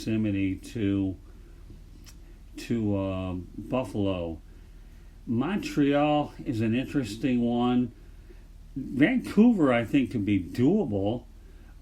proximity to Buffalo. Montreal is an interesting one. Vancouver, I think, could be doable,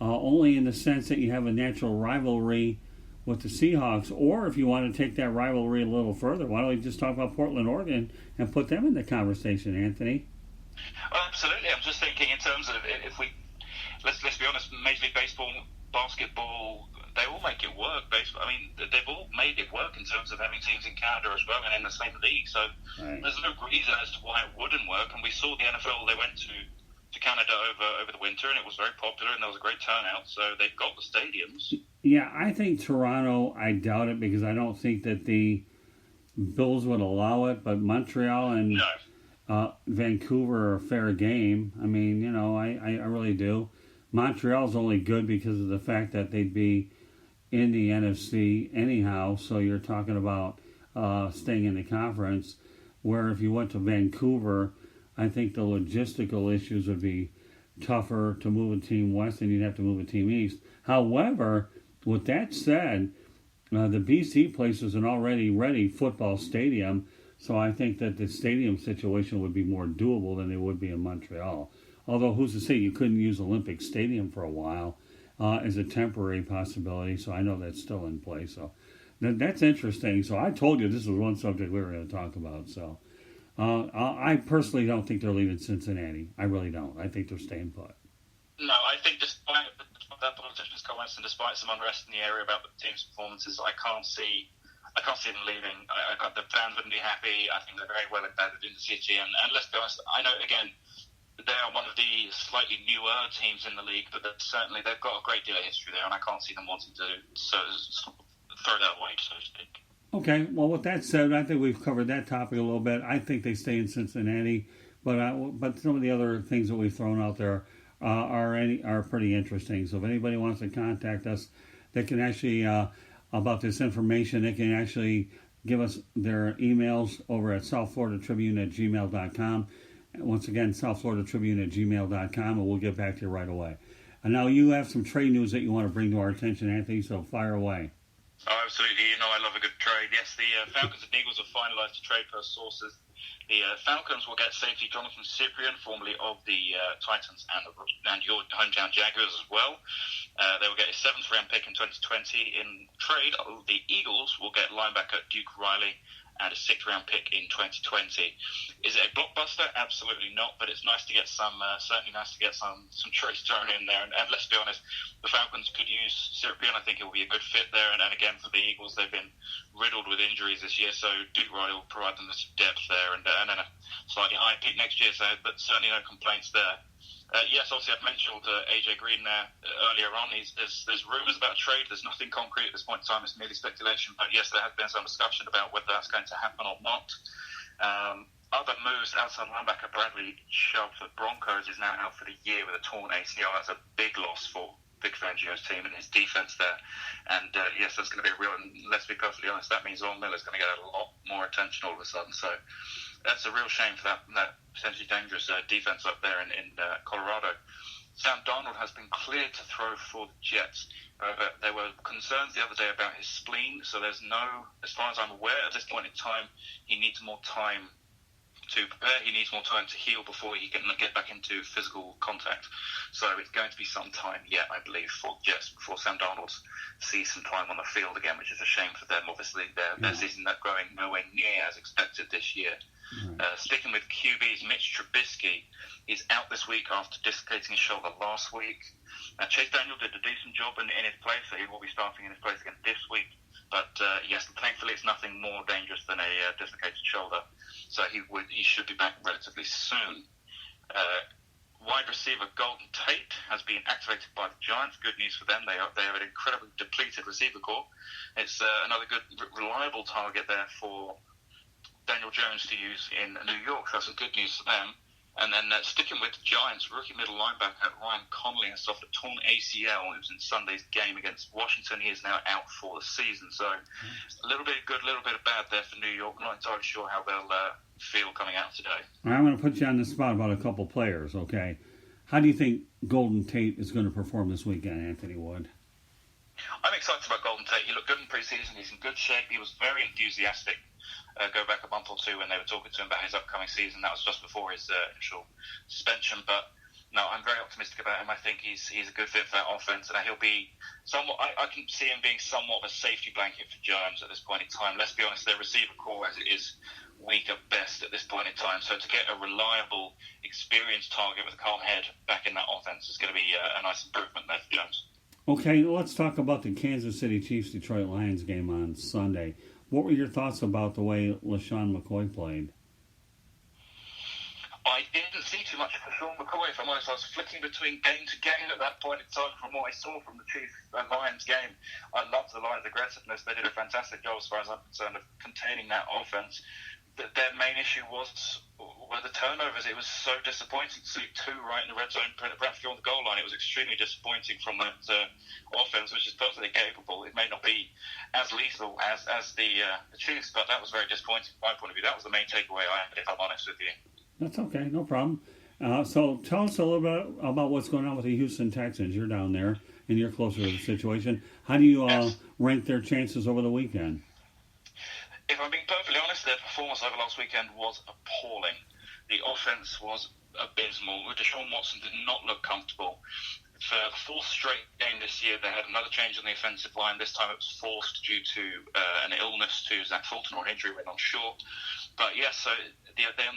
only in the sense that you have a natural rivalry with the Seahawks. Or if you want to take that rivalry a little further, why don't we just talk about Portland, Oregon, and put them in the conversation, Anthony? Well, absolutely. I'm just thinking in terms of if we let's be honest, Major League Baseball, basketball, they all make it work. Baseball, I mean, they've all made it work in terms of having teams in Canada as well and in the same league. So there's no reason as to why it wouldn't work. And we saw the NFL; they went to Canada over the winter, and it was very popular, and there was a great turnout. So they've got the stadiums. Yeah, I think Toronto. I doubt it because I don't think that the Bills would allow it. But Montreal and Vancouver are fair game. I mean, I really do. Montreal's only good because of the fact that they'd be in the NFC anyhow, so you're talking about staying in the conference, where if you went to Vancouver, I think the logistical issues would be tougher to move a team west and you'd have to move a team east. However, with that said, the BC place is an already ready football stadium, so I think that the stadium situation would be more doable than it would be in Montreal. Although, who's to say you couldn't use Olympic Stadium for a while as a temporary possibility, so I know that's still in place. So that's interesting. So I told you this was one subject we were going to talk about. So I personally don't think they're leaving Cincinnati. I really don't. I think they're staying put. No, I think despite that politician's comments and despite some unrest in the area about the team's performances, I can't see them leaving. The fans wouldn't be happy. I think they're very well embedded in the city. And let's be honest, I know, again, they are one of the slightly newer teams in the league, but they've got a great deal of history there, and I can't see them wanting to throw that away, so to speak. Okay, well, with that said, I think we've covered that topic a little bit. I think they stay in Cincinnati, but some of the other things that we've thrown out there are pretty interesting. So if anybody wants to contact us, they can actually about this information, they can actually give us their emails over at southfloridatribune@gmail.com. Once again, southfloridatribune@gmail.com, and we'll get back to you right away. And now you have some trade news that you want to bring to our attention, Anthony, so fire away. Oh, absolutely. I love a good trade. Yes, the Falcons and Eagles have finalised a trade per sources. The Falcons will get safety Jonathan Cyprian, formerly of the Titans and your hometown Jaguars as well. They will get a 7th-round pick in 2020. In trade, the Eagles will get linebacker Duke Riley and a 6th-round pick in 2020. Is it a blockbuster? Absolutely not, but it's nice to get certainly nice to get some trades thrown in there. And let's be honest, the Falcons could use Cyprian. I think it will be a good fit there. And again, for the Eagles, they've been riddled with injuries this year, so Duke Riley will provide them with some depth there, and then a slightly higher pick next year, but certainly no complaints there. Yes, obviously I've mentioned AJ Green there earlier on. There's rumours about a trade. There's nothing concrete at this point in time. It's merely speculation. But yes, there has been some discussion about whether that's going to happen or not. Other moves, outside linebacker Bradley Chubb for Broncos is now out for the year with a torn ACL. That's a big loss for Vic Fangio's team and his defense there. And yes, that's going to be a real, and let's be perfectly honest, that means Von Miller's going to get a lot more attention all of a sudden. So that's a real shame for that potentially dangerous defense up there in Colorado. Sam Darnold has been cleared to throw for the Jets. There were concerns the other day about his spleen, so there's no, as far as I'm aware, at this point in time, he needs more time to prepare. He needs more time to heal before he can get back into physical contact. So it's going to be some time yet, I believe, for Jets before Sam Darnold sees some time on the field again, which is a shame for them. Obviously, their season not going nowhere near as expected this year. Sticking with QBs, Mitch Trubisky is out this week after dislocating his shoulder last week. Chase Daniel did a decent job in his place, so he will be starting in his place again this week. But yes, thankfully it's nothing more dangerous than a dislocated shoulder, so he should be back relatively soon. Wide receiver Golden Tate has been activated by the Giants. Good news for them. They have an incredibly depleted receiver corps. It's another good, reliable target there for Daniel Jones to use in New York. That's some good news for them. And then sticking with the Giants, rookie middle linebacker Ryan Connolly has suffered a torn ACL. It was in Sunday's game against Washington. He is now out for the season. So a little bit of good, a little bit of bad there for New York. Not entirely sure how they'll feel coming out today. I'm going to put you on the spot about a couple players, okay? How do you think Golden Tate is going to perform this weekend, Anthony Wood? I'm excited about Golden Tate. He looked good in preseason. He's in good shape. He was very enthusiastic. Go back a month or two when they were talking to him about his upcoming season. That was just before his initial suspension. But no, I'm very optimistic about him. I think he's a good fit for that offense, and he'll be somewhat. I can see him being somewhat of a safety blanket for Jones at this point in time. Let's be honest, their receiver core as it is weak at best at this point in time. So to get a reliable, experienced target with a calm head back in that offense is going to be a nice improvement there for Jones. Okay, let's talk about the Kansas City Chiefs-Detroit Lions game on Sunday. What were your thoughts about the way LaShawn McCoy played? I didn't see too much of LaShawn McCoy, if I'm honest. I was flicking between game to game at that point in time from what I saw from the Chiefs and Lions game. I loved the Lions' aggressiveness. They did a fantastic job, as far as I'm concerned, of containing that offense. Their main issue were the turnovers. It was so disappointing to see two right in the red zone, practically on the goal line. It was extremely disappointing from that offense, which is perfectly capable. It may not be as lethal as the Chiefs, but that was very disappointing from my point of view. That was the main takeaway I had, if I'm honest with you. That's okay, no problem. So tell us a little bit about what's going on with the Houston Texans. You're down there, and you're closer to the situation. How do you rank their chances over the weekend? If I'm being perfectly honest, their performance over last weekend was appalling. The offense was abysmal. Deshaun Watson did not look comfortable. For the fourth straight game this year, they had another change on the offensive line. This time it was forced due to an illness to Zach Fulton, or an injury, we're not sure. But yes, so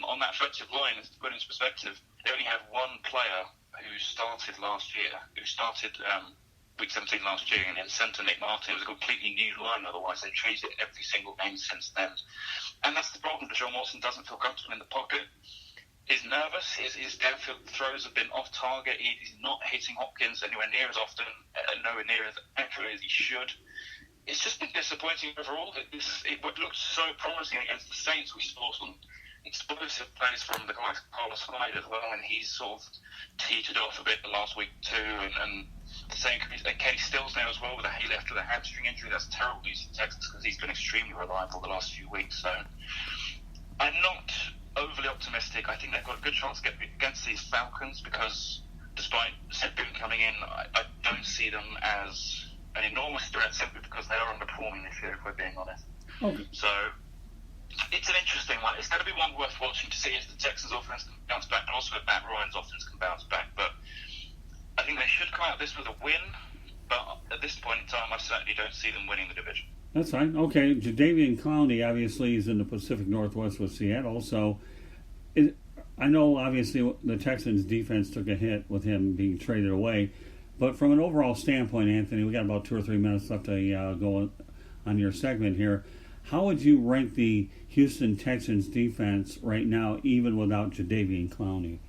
on that offensive line, to put it into perspective, they only had one player who started last year, Week 17 last year, and in centre Nick Martin. It was a completely new line, otherwise they changed it every single game since then. And that's the problem. Deshaun Watson doesn't feel comfortable in the pocket. He's nervous. His downfield throws have been off target. He's not hitting Hopkins anywhere near as often, nowhere near as accurately as he should. It's just been disappointing overall. It looked so promising against the Saints. We saw some explosive plays from the guy Carlos Hyde as well, and he's sort of teetered off a bit the last week too, and the same could be Kenny Stills now as well, he left with a hamstring injury. That's terrible news for Texas because he's been extremely reliable the last few weeks. So I'm not overly optimistic. I think they've got a good chance to get against these Falcons because despite Sedgwick coming in, I don't see them as an enormous threat simply because they are underperforming this year, if we're being honest. Okay. So it's an interesting one. It's going to be one worth watching to see if the Texans offense can bounce back and also if Matt Ryan's offense can bounce back. But I think they should come out of this with a win, but at this point in time, I certainly don't see them winning the division. That's fine. Okay, Jadeveon Clowney obviously is in the Pacific Northwest with Seattle, so I know obviously the Texans' defense took a hit with him being traded away, but from an overall standpoint, Anthony, we got about 2 or 3 minutes left to go on your segment here. How would you rank the Houston Texans defense right now, even without Jadeveon Clowney?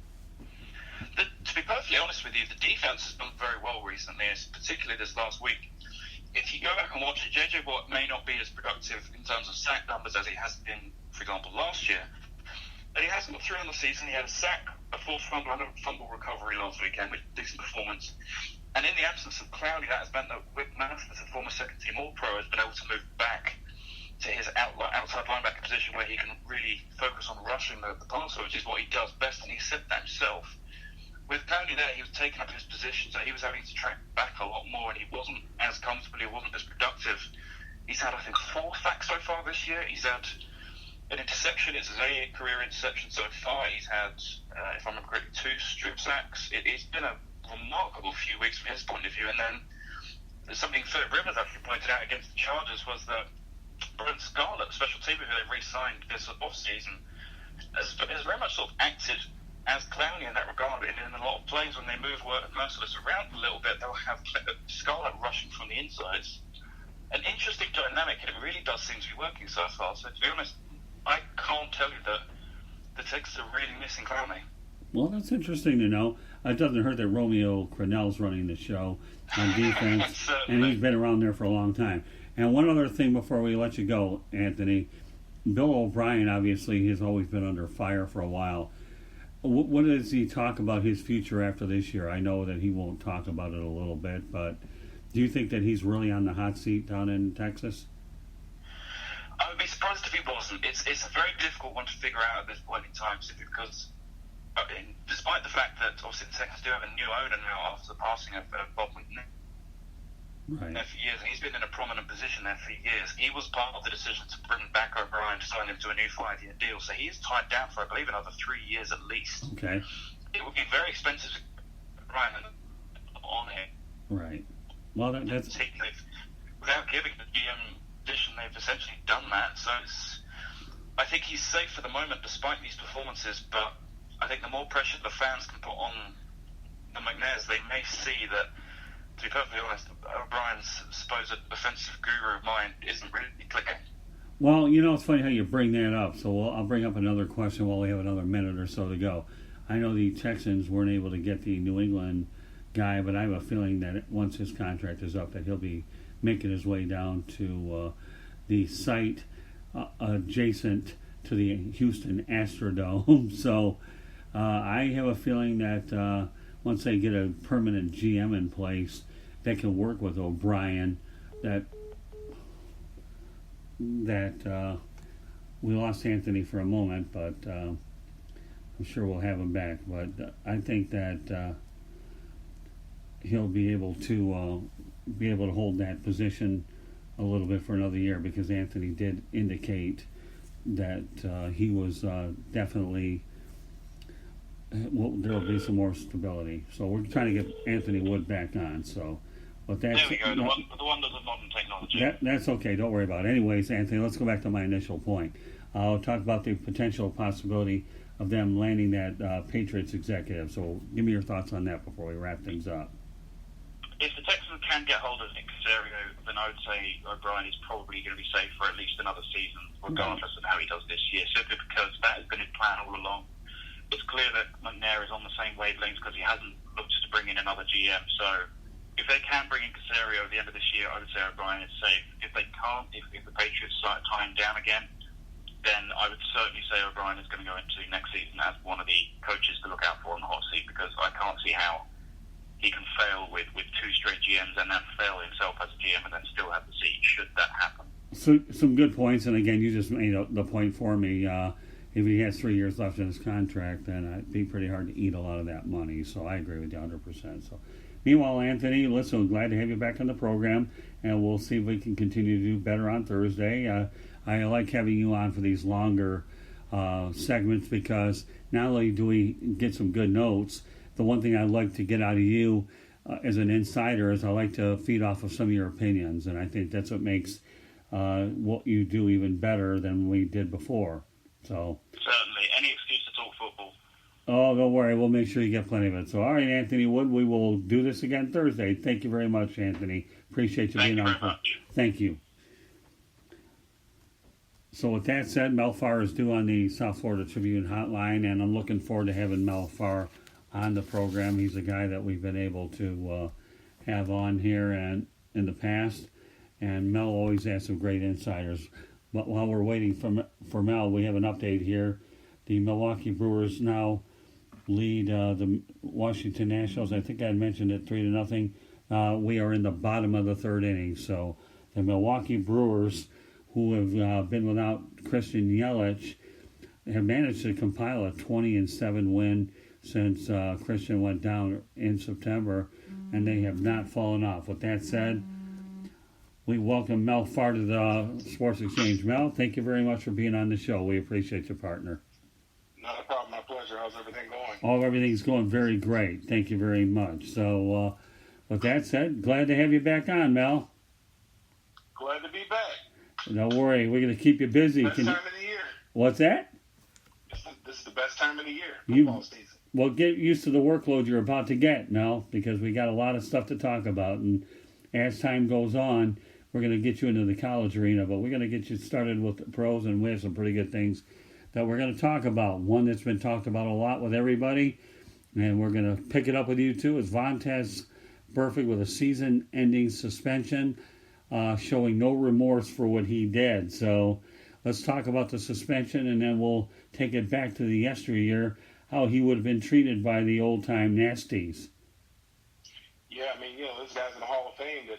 To be perfectly honest with you, the defense has done very well recently, particularly this last week. If you go back and watch it, J.J. Watt may not be as productive in terms of sack numbers as he has been, for example, last year. But he hasn't got through on the season. He had a sack, a forced fumble, and a fumble recovery last weekend, with decent performance. And in the absence of Clowney, that has meant that Whit Masters, a former second-team All-Pro, has been able to move back to his outside linebacker position where he can really focus on rushing the passer, which is what he does best, and he said that himself. With Clowney there, he was taking up his position, so he was having to track back a lot more, and he wasn't as comfortable, he wasn't as productive. He's had, I think, 4 sacks so far this year. He's had an interception. It's his 8th career interception so far. He's had, if I remember correctly, 2 strip sacks. It's been a remarkable few weeks from his point of view. And then there's something Philip Rivers actually pointed out against the Chargers was that Brent Scarlett, the special teamer who they re-signed this off-season, has very much sort of acted as Clowney in that regard. In a lot of plays, when they move Merciless around a little bit, they'll have Scarlett rushing from the insides. An interesting dynamic, and it really does seem to be working so far. So to be honest, I can't tell you that the Texans are really missing Clowney. Well, that's interesting to know. It doesn't hurt that Romeo Crennel's running the show on defense, and he's been around there for a long time. And one other thing before we let you go, Anthony, Bill O'Brien obviously has always been under fire for a while. What does he talk about his future after this year? I know that he won't talk about it a little bit, but do you think that he's really on the hot seat down in Texas? I would be surprised if he wasn't. It's a very difficult one to figure out at this point in time, simply because, despite the fact that obviously the Texans do have a new owner now after the passing of Bob McNair. right. there for years, and he's been in a prominent position there for years. He was part of the decision to bring back O'Brien to sign him to a new 5-year deal, so he is tied down for, I believe, another 3 years at least. Okay. It would be very expensive to O'Brien on him. Right. Well, that's... Without giving the GM position, they've essentially done that, so I think he's safe for the moment despite these performances, but I think the more pressure the fans can put on the McNairs, they may see that, to be perfectly honest, O'Brien's supposed offensive guru mind isn't really clicking. Well, it's funny how you bring that up, so I'll bring up another question while we have another minute or so to go. I know the Texans weren't able to get the New England guy, but I have a feeling that once his contract is up that he'll be making his way down to the site adjacent to the Houston Astrodome. So I have a feeling that once they get a permanent GM in place that can work with O'Brien, that we lost Anthony for a moment, but I'm sure we'll have him back. But I think that he'll be able to hold that position a little bit for another year, because Anthony did indicate that he was definitely there will be some more stability. So we're trying to get Anthony Wood back on. So, but that's there we go. The wonders of modern technology. That's okay. Don't worry about it. Anyways, Anthony, let's go back to my initial point. I'll talk about the potential possibility of them landing that Patriots executive. So give me your thoughts on that before we wrap things up. If the Texans can get hold of Nick Caserio, then I would say O'Brien is probably going to be safe for at least another season, regardless of how he does this year, simply because that has been his plan all along. It's clear that McNair is on the same wavelength because he hasn't looked to bring in another GM. So if they can bring in Caserio at the end of this year, I would say O'Brien is safe. If they can't, if the Patriots start tying down again, then I would certainly say O'Brien is going to go into next season as one of the coaches to look out for on the hot seat, because I can't see how he can fail with 2 straight GMs and then fail himself as a GM and then still have the seat, should that happen. So some good points, and again, you just made the point for me. If he has 3 years left in his contract, then it'd be pretty hard to eat a lot of that money. So I agree with you 100%. So, meanwhile, Anthony, listen, glad to have you back on the program, and we'll see if we can continue to do better on Thursday. I like having you on for these longer segments, because not only do we get some good notes, the one thing I'd like to get out of you as an insider is I like to feed off of some of your opinions, and I think that's what makes what you do even better than we did before. So certainly, any excuse to talk football. Oh, don't worry, we'll make sure you get plenty of it. So, all right, Anthony Wood, we will do this again Thursday. Thank you very much, Anthony. Appreciate you being on. Thank you very much. Thank you. So with that said, Mel Farr is due on the South Florida Tribune hotline, and I'm looking forward to having Mel Farr on the program. He's a guy that we've been able to have on here and in the past, and Mel always has some great insiders. But while we're waiting for Mel, we have an update here. The Milwaukee Brewers now lead the Washington Nationals. I think I had mentioned it 3-0. We are in the bottom of the third inning. So the Milwaukee Brewers, who have been without Christian Yelich, have managed to compile a 20-7 win since Christian went down in September, and they have not fallen off. With that said, we welcome Mel Farr to the Sports Exchange. Mel, thank you very much for being on the show. We appreciate your partner. Not a problem. My pleasure. How's everything going? Everything's going very great. Thank you very much. So, with that said, glad to have you back on, Mel. Glad to be back. Don't worry, we're going to keep you busy. Best time of the year. What's that? This is the best time of the year, football season. Well, get used to the workload you're about to get, Mel, because we got a lot of stuff to talk about. And as time goes on, we're going to get you into the college arena, but we're going to get you started with the pros, and we have some pretty good things that we're going to talk about. One that's been talked about a lot with everybody, and we're going to pick it up with you too, is Vontaze Burfict with a season-ending suspension, showing no remorse for what he did. So let's talk about the suspension, and then we'll take it back to the yesteryear, how he would have been treated by the old-time nasties. Yeah, I mean, this guy's in the Hall of Fame that,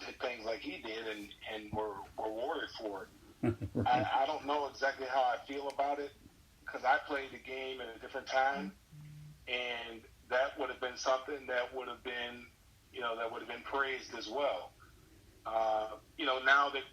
did things like he did and were rewarded for it. Right. I don't know exactly how I feel about it, because I played the game at a different time, and that would have been something that would have been, that would have been praised as well. Now that